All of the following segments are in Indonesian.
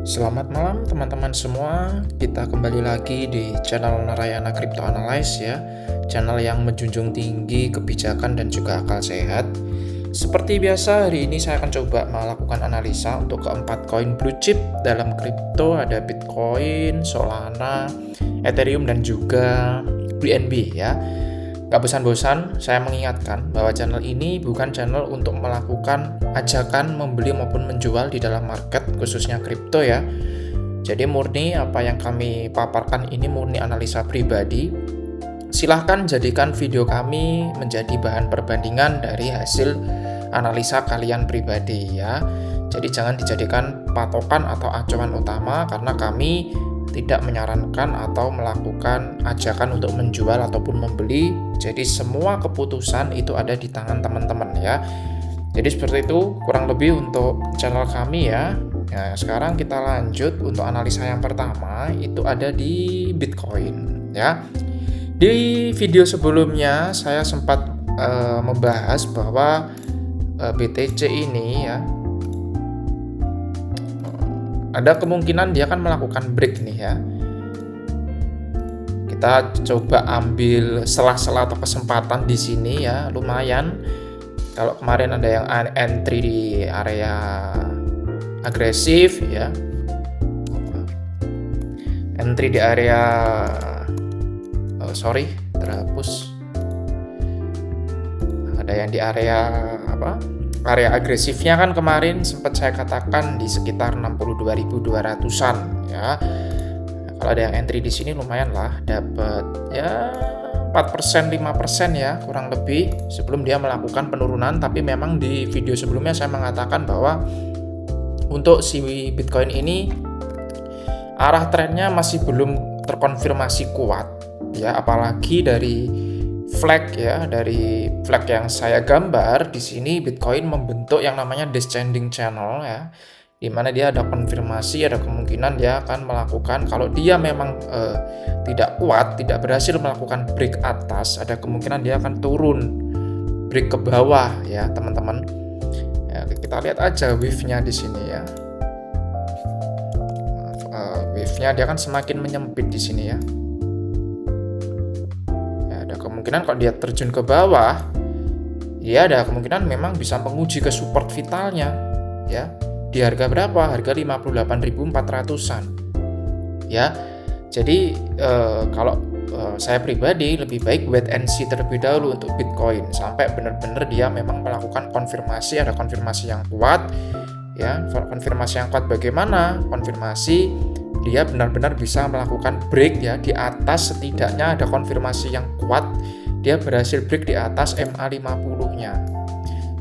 Selamat malam teman-teman semua. Kita kembali lagi di channel Narayana Crypto Analyze ya. Channel yang menjunjung tinggi kebijakan dan juga akal sehat. Seperti biasa, hari ini saya akan coba melakukan analisa untuk keempat koin blue chip dalam kripto. Ada Bitcoin, Solana, Ethereum dan juga BNB ya. Gak bosan-bosan, saya mengingatkan bahwa channel ini bukan channel untuk melakukan ajakan membeli maupun menjual di dalam market, khususnya kripto ya. Jadi murni apa yang kami paparkan ini murni analisa pribadi. Silahkan jadikan video kami menjadi bahan perbandingan dari hasil analisa kalian pribadi ya. Jadi jangan dijadikan patokan atau acuan utama karena kami tidak menyarankan atau melakukan ajakan untuk menjual ataupun membeli. Jadi semua keputusan itu ada di tangan teman-teman ya. Jadi seperti itu kurang lebih untuk channel kami ya. Nah, sekarang kita lanjut untuk analisa yang pertama, itu ada di Bitcoin ya. Di video sebelumnya saya sempat membahas bahwa BTC ini ya ada kemungkinan dia akan melakukan break nih ya. Kita coba ambil sela-sela atau kesempatan di sini ya, lumayan. Kalau kemarin ada yang entry di area agresif ya, entry di area terhapus. Ada yang di area area agresifnya kan kemarin sempat saya katakan di sekitar 62.200-an ya. Kalau ada yang entry di sini lumayan lah, dapat ya 4%, 5% ya kurang lebih sebelum dia melakukan penurunan. Tapi memang di video sebelumnya saya mengatakan bahwa untuk si Bitcoin ini arah trennya masih belum terkonfirmasi kuat ya, apalagi dari flag yang saya gambar di sini. Bitcoin membentuk yang namanya descending channel ya, di mana dia ada konfirmasi, ada kemungkinan dia akan melakukan, kalau dia memang tidak kuat, tidak berhasil melakukan break atas, ada kemungkinan dia akan turun break ke bawah ya teman-teman ya. Kita lihat aja wave-nya di sini ya. Wave-nya dia kan semakin menyempit di sini ya. Kemungkinan kalau dia terjun ke bawah, dia ada kemungkinan memang bisa menguji ke support vitalnya ya. Di harga berapa? Harga 58.400-an ya. Jadi kalau saya pribadi lebih baik wait and see terlebih dahulu untuk Bitcoin sampai benar-benar dia memang melakukan konfirmasi, ada konfirmasi yang kuat ya. Konfirmasi yang kuat bagaimana? Konfirmasi dia benar-benar bisa melakukan break ya di atas, setidaknya ada konfirmasi yang kuat dia berhasil break di atas MA50-nya.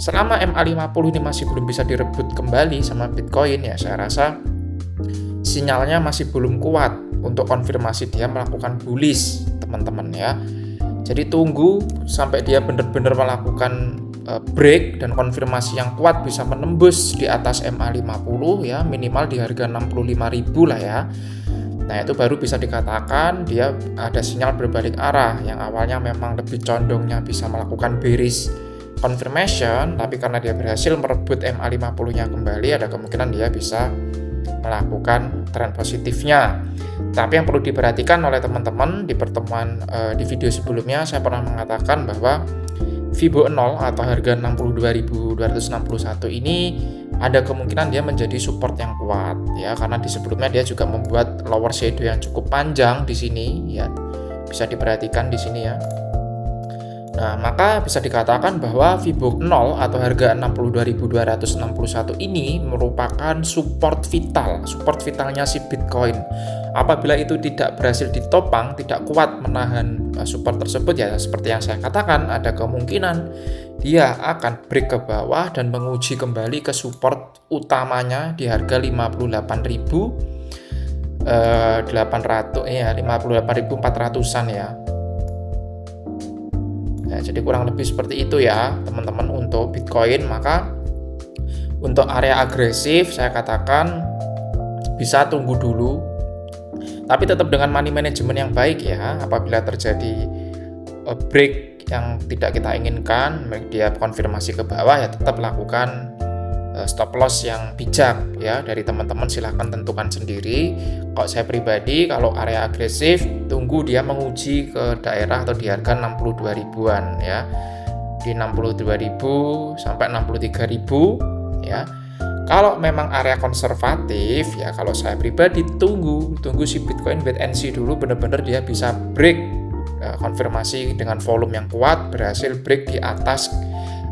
Selama MA50 ini masih belum bisa direbut kembali sama Bitcoin ya, saya rasa sinyalnya masih belum kuat untuk konfirmasi dia melakukan bullish teman-teman ya. Jadi tunggu sampai dia benar-benar melakukan break dan konfirmasi yang kuat bisa menembus di atas MA50 ya, minimal di harga 65.000 lah ya. Nah itu baru bisa dikatakan dia ada sinyal berbalik arah, yang awalnya memang lebih condongnya bisa melakukan bearish confirmation, tapi karena dia berhasil merebut MA50-nya kembali, ada kemungkinan dia bisa melakukan tren positifnya. Tapi yang perlu diperhatikan oleh teman-teman, di pertemuan di video sebelumnya saya pernah mengatakan bahwa Fibo 0 atau harga 62.261 ini ada kemungkinan dia menjadi support yang kuat ya, karena di sebelumnya dia juga membuat lower shadow yang cukup panjang di sini ya, bisa diperhatikan di sini ya. Nah, maka bisa dikatakan bahwa Fibo 0 atau harga 62.261 ini merupakan support vitalnya si Bitcoin. Apabila itu tidak berhasil ditopang, tidak kuat menahan support tersebut ya, seperti yang saya katakan, ada kemungkinan dia akan break ke bawah dan menguji kembali ke support utamanya di harga 58.400-an ya. Nah, jadi kurang lebih seperti itu ya teman-teman untuk Bitcoin. Maka untuk area agresif saya katakan bisa tunggu dulu, tapi tetap dengan money management yang baik ya. Apabila terjadi break yang tidak kita inginkan, dia konfirmasi ke bawah ya tetap lakukan stop loss yang bijak ya. Dari teman-teman silahkan tentukan sendiri. Kalau saya pribadi, kalau area agresif tunggu dia menguji ke daerah atau di harga 62 ribuan ya, di 62.000 sampai 63.000 ya. Kalau memang area konservatif ya, kalau saya pribadi tunggu si Bitcoin wait and see dulu, benar-benar dia bisa break konfirmasi dengan volume yang kuat, berhasil break di atas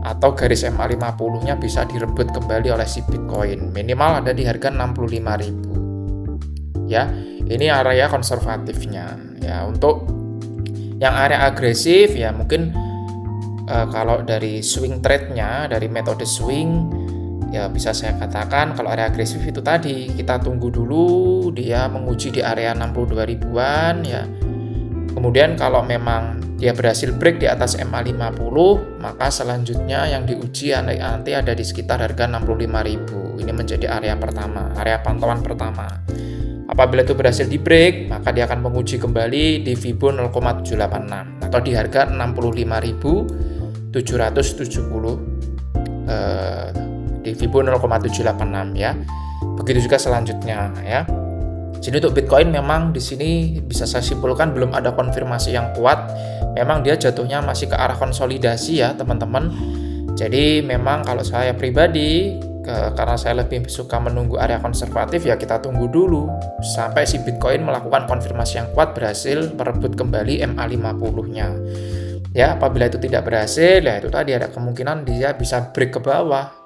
atau garis MA50-nya bisa direbut kembali oleh si Bitcoin, minimal ada di harga 65.000 ya. Ini area konservatifnya ya. Untuk yang area agresif ya, mungkin kalau dari swing trade-nya, dari metode swing ya, bisa saya katakan kalau area agresif itu tadi kita tunggu dulu dia menguji di area 62 ribuan ya. Kemudian kalau memang dia berhasil break di atas MA50, maka selanjutnya yang diuji nanti ada di sekitar harga 65.000. Ini menjadi area pertama, area pantauan pertama. Apabila itu berhasil di break, maka dia akan menguji kembali di Fibo 0,786 atau di harga 65.770 di Fibo 0,786 ya. Begitu juga selanjutnya ya. Jadi untuk Bitcoin memang di sini bisa saya simpulkan belum ada konfirmasi yang kuat. Memang dia jatuhnya masih ke arah konsolidasi ya teman-teman. Jadi memang kalau saya pribadi, karena saya lebih suka menunggu area konservatif ya, kita tunggu dulu sampai si Bitcoin melakukan konfirmasi yang kuat, berhasil merebut kembali MA50-nya. Ya, apabila itu tidak berhasil, ya itu tadi ada kemungkinan dia bisa break ke bawah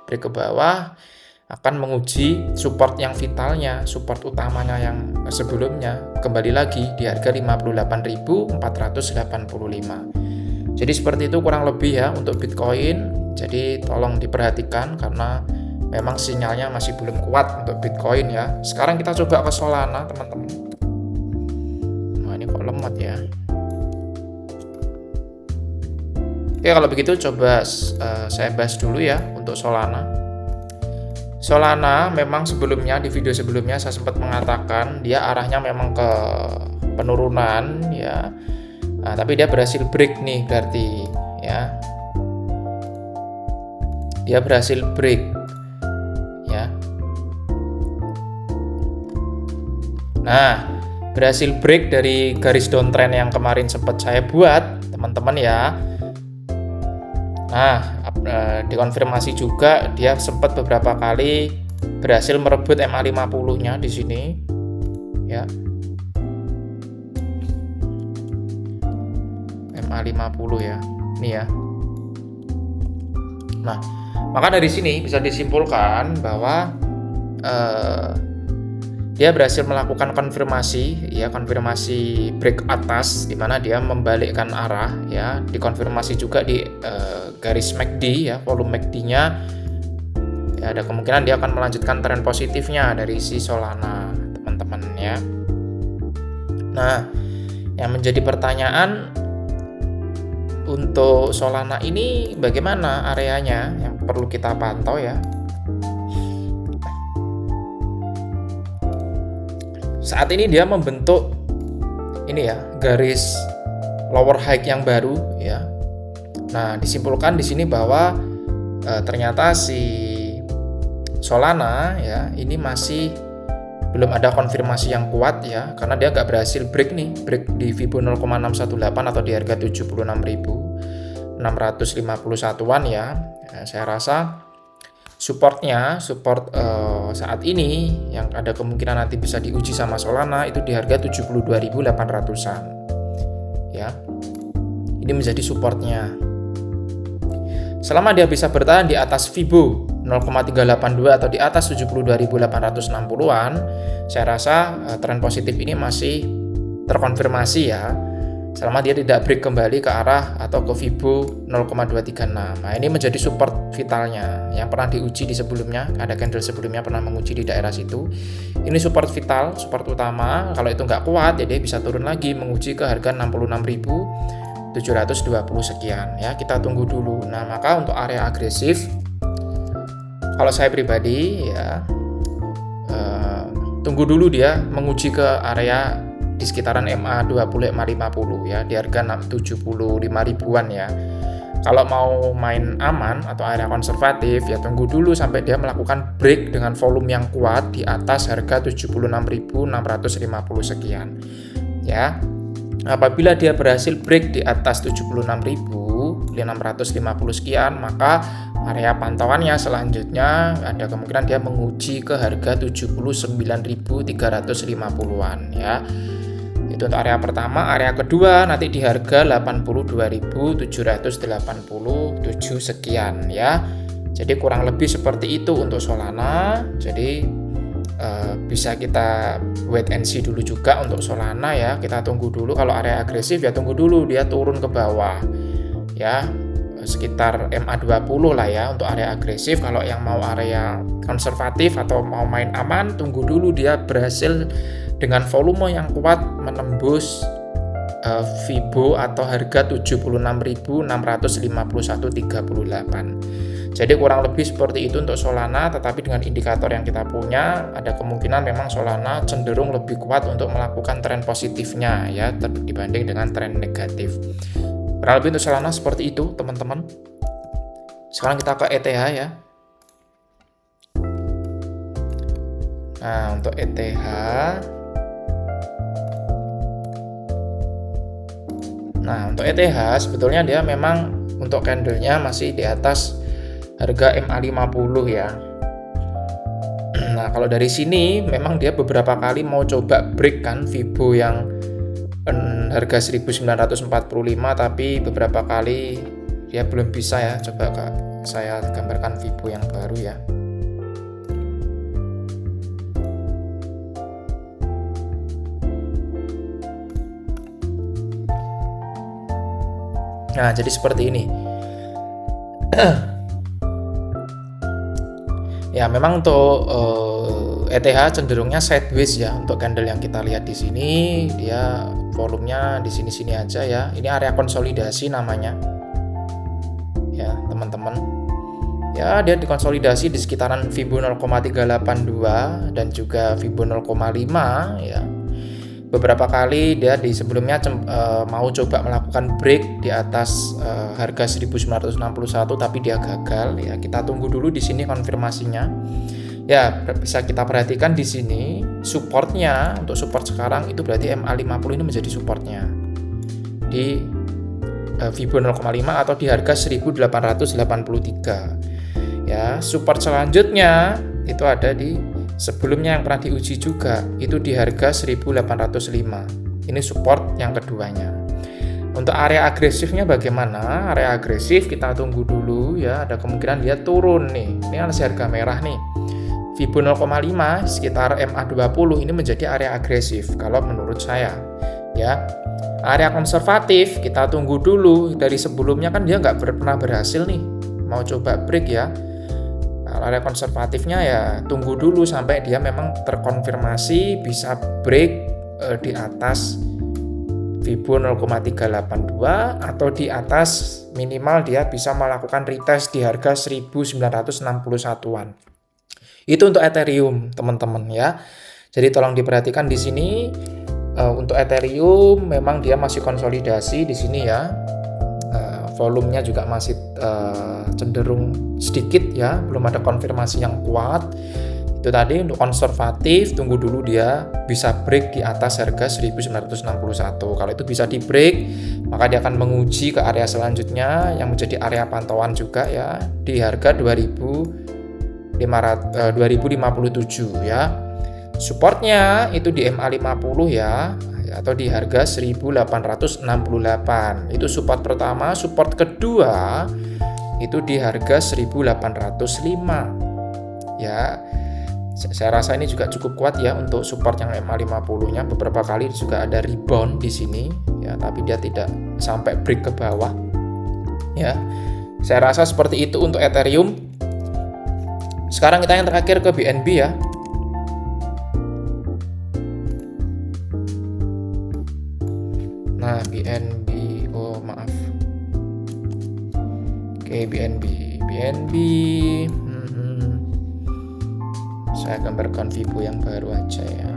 akan menguji support yang vitalnya, support utamanya yang sebelumnya kembali lagi di harga 58.485. Jadi seperti itu kurang lebih ya untuk Bitcoin. Jadi tolong diperhatikan karena memang sinyalnya masih belum kuat untuk Bitcoin ya. Sekarang kita coba ke Solana teman-teman. Nah ini kok lemot ya. Oke, kalau begitu coba saya bahas dulu ya untuk Solana. Solana memang sebelumnya, di video sebelumnya saya sempat mengatakan dia arahnya memang ke penurunan ya. Nah, tapi dia berhasil break nih berarti ya. Dia berhasil break ya. Nah, berhasil break dari garis downtrend yang kemarin sempat saya buat, teman-teman ya. Nah, dikonfirmasi juga dia sempat beberapa kali berhasil merebut MA50-nya di sini ya. MA50 ya. Ini ya. Nah, maka dari sini bisa disimpulkan bahwa dia berhasil melakukan konfirmasi break atas di mana dia membalikkan arah ya, dikonfirmasi juga di garis MACD ya, volume MACD-nya ya, ada kemungkinan dia akan melanjutkan tren positifnya dari si Solana teman-teman ya. Nah, yang menjadi pertanyaan untuk Solana ini bagaimana areanya yang perlu kita pantau ya. Saat ini dia membentuk ini ya, garis lower high yang baru ya. Nah, disimpulkan di sini bahwa ternyata si Solana ya ini masih belum ada konfirmasi yang kuat ya, karena dia nggak berhasil break di Fibo 0,618 atau di harga 76.651-an ya. Saya rasa support saat ini yang ada kemungkinan nanti bisa diuji sama Solana itu di harga 72.800-an ya. Ini menjadi supportnya. Selama dia bisa bertahan di atas Fibo 0,382 atau di atas 72.860-an, saya rasa tren positif ini masih terkonfirmasi ya. Selama dia tidak break kembali ke arah atau ke Fibo 0,236. Nah, ini menjadi support vitalnya yang pernah diuji di sebelumnya. Ada candle sebelumnya pernah menguji di daerah situ. Ini support vital, support utama. Kalau itu nggak kuat, ya dia bisa turun lagi menguji ke harga 66.720 sekian. Ya, kita tunggu dulu. Nah, maka untuk area agresif, kalau saya pribadi ya tunggu dulu dia menguji ke area di sekitaran MA20, MA50 ya, di harga 75 ribuan ya. kalau mau main aman atau area konservatif ya tunggu dulu sampai dia melakukan break dengan volume yang kuat di atas harga 76.650 sekian. Ya. Apabila dia berhasil break di atas 76.650 sekian, maka area pantauannya selanjutnya ada kemungkinan dia menguji ke harga 79.350-an ya. Itu untuk area pertama. Area kedua nanti di harga 82.787 sekian ya. Jadi kurang lebih seperti itu untuk Solana. Jadi bisa kita wait and see dulu juga untuk Solana ya. Kita tunggu dulu, kalau area agresif ya tunggu dulu dia turun ke bawah ya, sekitar MA20 lah ya untuk area agresif. Kalau yang mau area konservatif atau mau main aman, tunggu dulu dia berhasil dengan volume yang kuat menembus Fibo atau harga 76.651.38. Jadi kurang lebih seperti itu untuk Solana, tetapi dengan indikator yang kita punya ada kemungkinan memang Solana cenderung lebih kuat untuk melakukan tren positifnya ya dibanding dengan tren negatif. Kurang lebih untuk Solana seperti itu teman-teman. Sekarang kita ke ETH ya. Nah untuk ETH sebetulnya dia memang untuk candlenya masih di atas harga MA50 ya. Nah kalau dari sini memang dia beberapa kali mau coba break kan Fibo yang harga 1945, tapi beberapa kali dia belum bisa ya. Coba saya gambarkan Fibo yang baru ya. Nah jadi seperti ini. Ya memang untuk ETH cenderungnya sideways ya untuk candle yang kita lihat di sini. Dia volumenya di sini-sini aja ya. Ini area konsolidasi namanya. Ya, teman-teman. Ya, dia dikonsolidasi di sekitaran Fibo 0,382 dan juga Fibo 0,5 ya. Beberapa kali dia di sebelumnya mau coba melakukan break di atas harga 1961 tapi dia gagal ya. Kita tunggu dulu di sini konfirmasinya. Ya, bisa kita perhatikan di sini supportnya, untuk support sekarang itu berarti MA50 ini menjadi supportnya di Fibo 0,5 atau di harga 1883. Ya, support selanjutnya itu ada di sebelumnya yang pernah diuji juga, itu di harga 1805. Ini support yang keduanya. Untuk area agresifnya bagaimana? Area agresif kita tunggu dulu ya, ada kemungkinan dia turun nih. Ini masih harga merah nih. Fibo 0,5 sekitar MA20 ini menjadi area agresif kalau menurut saya. Ya. Area konservatif kita tunggu dulu. Dari sebelumnya kan dia nggak pernah berhasil nih. Mau coba break ya. Area konservatifnya ya tunggu dulu sampai dia memang terkonfirmasi bisa break di atas Fibo 0,382 atau di atas minimal dia bisa melakukan retest di harga 1961-an. Itu untuk Ethereum teman-teman ya. Jadi tolong diperhatikan di sini untuk Ethereum memang dia masih konsolidasi di sini ya. Volumenya juga masih cenderung sedikit ya, belum ada konfirmasi yang kuat. Itu tadi untuk konservatif, tunggu dulu dia bisa break di atas harga 1961. Kalau itu bisa di break, maka dia akan menguji ke area selanjutnya yang menjadi area pantauan juga ya, di harga 2057 ya. Supportnya itu di MA50 ya, atau di harga 1868. Itu support pertama. Support kedua itu di harga 1805 ya. Saya rasa ini juga cukup kuat ya untuk support yang MA50 nya. Beberapa kali juga ada rebound di sini ya, tapi dia tidak sampai break ke bawah ya. Saya rasa seperti itu untuk Ethereum. Sekarang kita yang terakhir ke BNB ya. Nah, BNB, maaf. Oke, BNB. Saya gambarkan Fibo yang baru aja ya.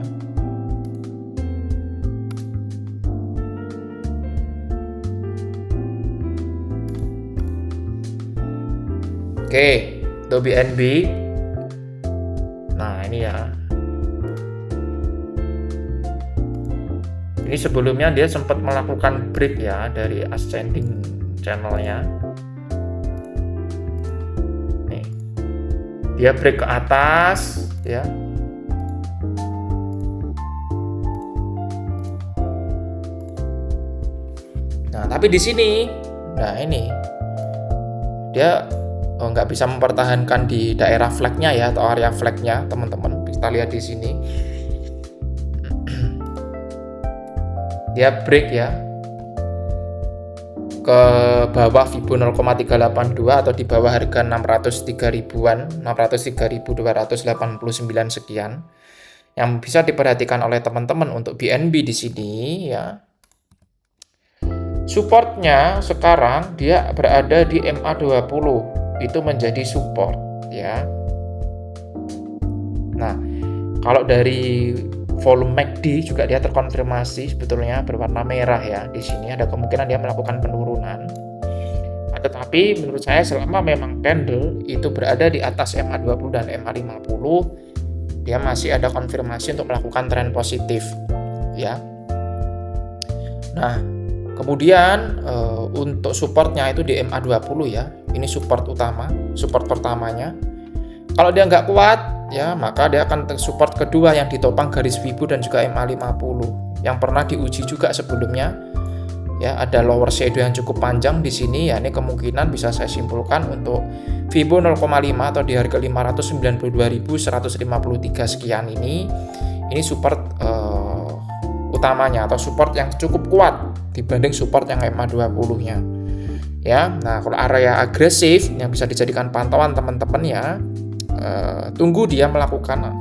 Oke, untuk BNB. Nah, ini ya. Ini sebelumnya dia sempat melakukan break ya dari ascending channelnya. Nih, dia break ke atas ya. Nah, tapi di sini, nah ini dia nggak bisa mempertahankan di daerah flagnya ya, atau area flagnya, teman-teman. Kita lihat di sini. Dia break ya ke bawah Fibo 0,382 atau di bawah harga 603 ribuan, 603.289 sekian. Yang bisa diperhatikan oleh teman-teman untuk BNB di sini ya. Supportnya sekarang dia berada di MA20, itu menjadi support ya. Nah, kalau dari volume MACD juga dia terkonfirmasi sebetulnya berwarna merah ya. Di sini ada kemungkinan dia melakukan penurunan. Tetapi menurut saya selama memang candle itu berada di atas MA20 dan MA50, dia masih ada konfirmasi untuk melakukan tren positif ya. Nah, kemudian untuk supportnya itu di MA20 ya. Ini support utama, support pertamanya. Kalau dia nggak kuat ya, maka dia akan support kedua yang ditopang garis Fibo dan juga MA50 yang pernah diuji juga sebelumnya. Ya, ada lower shadow yang cukup panjang di sini ya. Ini kemungkinan bisa saya simpulkan untuk Fibo 0,5 atau di harga 592.153 sekian ini support utamanya atau support yang cukup kuat dibanding support yang MA20-nya. Ya, nah kalau area agresif yang bisa dijadikan pantauan teman-teman ya, tunggu dia melakukan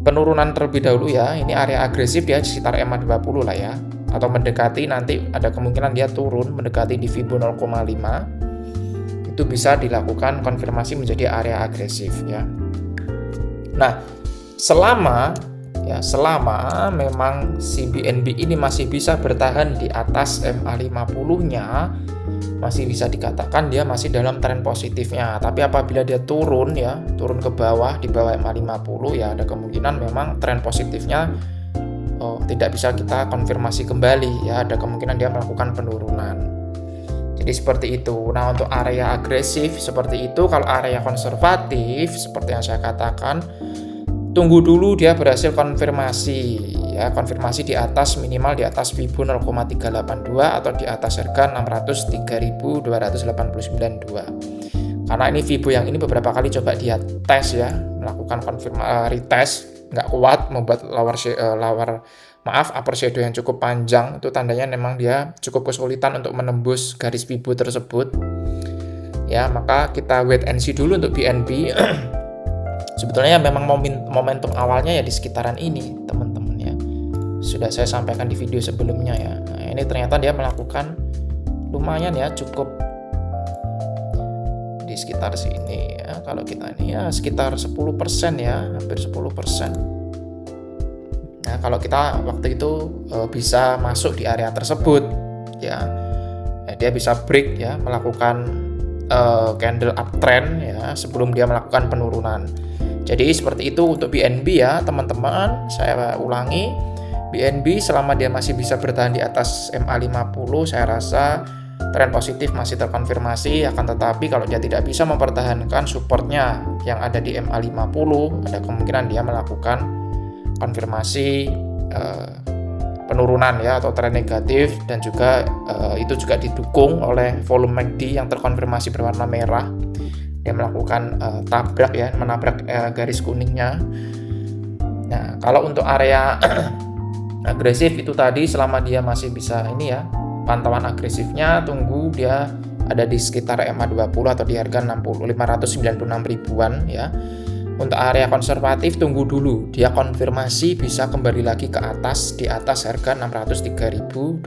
penurunan terlebih dahulu ya. Ini area agresif dia di sekitar MA20 lah ya, atau mendekati, nanti ada kemungkinan dia turun mendekati di Fibo 0,5. Itu bisa dilakukan konfirmasi menjadi area agresif ya. Nah, selama memang si BNB ini masih bisa bertahan di atas MA50-nya, masih bisa dikatakan dia masih dalam tren positifnya. Tapi apabila dia turun ke bawah, di bawah MA50 ya, ada kemungkinan memang tren positifnya tidak bisa kita konfirmasi kembali ya, ada kemungkinan dia melakukan penurunan. Jadi seperti itu. Nah, untuk area agresif seperti itu. Kalau area konservatif seperti yang saya katakan, tunggu dulu dia berhasil konfirmasi ya, konfirmasi di atas, minimal di atas Fibo 0,382 atau di atas harga 603.289.2. Karena ini Fibo yang ini beberapa kali coba dia tes ya, melakukan retest, nggak kuat, membuat upper shadow yang cukup panjang. Itu tandanya memang dia cukup kesulitan untuk menembus garis Fibo tersebut ya. Maka kita wait and see dulu untuk BNB. Sebetulnya memang momentum awalnya ya di sekitaran ini, teman-teman ya. Sudah saya sampaikan di video sebelumnya ya. Nah, ini ternyata dia melakukan lumayan ya, cukup di sekitar sini ya. Kalau kita ini ya sekitar 10% ya, hampir 10%. Nah, kalau kita waktu itu bisa masuk di area tersebut ya, dia bisa break ya, melakukan candle uptrend ya sebelum dia melakukan penurunan. Jadi seperti itu untuk BNB ya teman-teman. Saya ulangi, BNB selama dia masih bisa bertahan di atas MA50, saya rasa tren positif masih terkonfirmasi. Akan tetapi kalau dia tidak bisa mempertahankan supportnya yang ada di MA50, ada kemungkinan dia melakukan konfirmasi penurunan ya, atau tren negatif. Dan juga itu juga didukung oleh volume MACD yang terkonfirmasi berwarna merah. Dia melakukan menabrak garis kuningnya. Nah, kalau untuk area agresif itu tadi, selama dia masih bisa ini ya, pantauan agresifnya tunggu dia ada di sekitar MA20 atau di harga 596 ribuan ya. Untuk area konservatif tunggu dulu dia konfirmasi bisa kembali lagi ke atas, di atas harga 603.289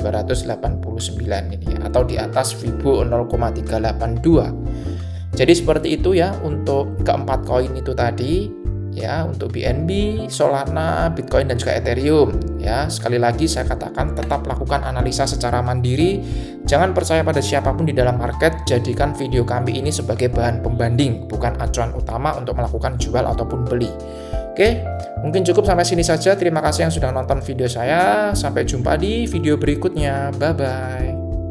ini ya, atau di atas Fibo 0,382. Jadi seperti itu ya untuk keempat koin itu tadi ya, untuk BNB, Solana, Bitcoin dan juga Ethereum. Ya, sekali lagi saya katakan tetap lakukan analisa secara mandiri, jangan percaya pada siapapun di dalam market, jadikan video kami ini sebagai bahan pembanding, bukan acuan utama untuk melakukan jual ataupun beli. Oke, mungkin cukup sampai sini saja. Terima kasih yang sudah nonton video saya. Sampai jumpa di video berikutnya. Bye-bye.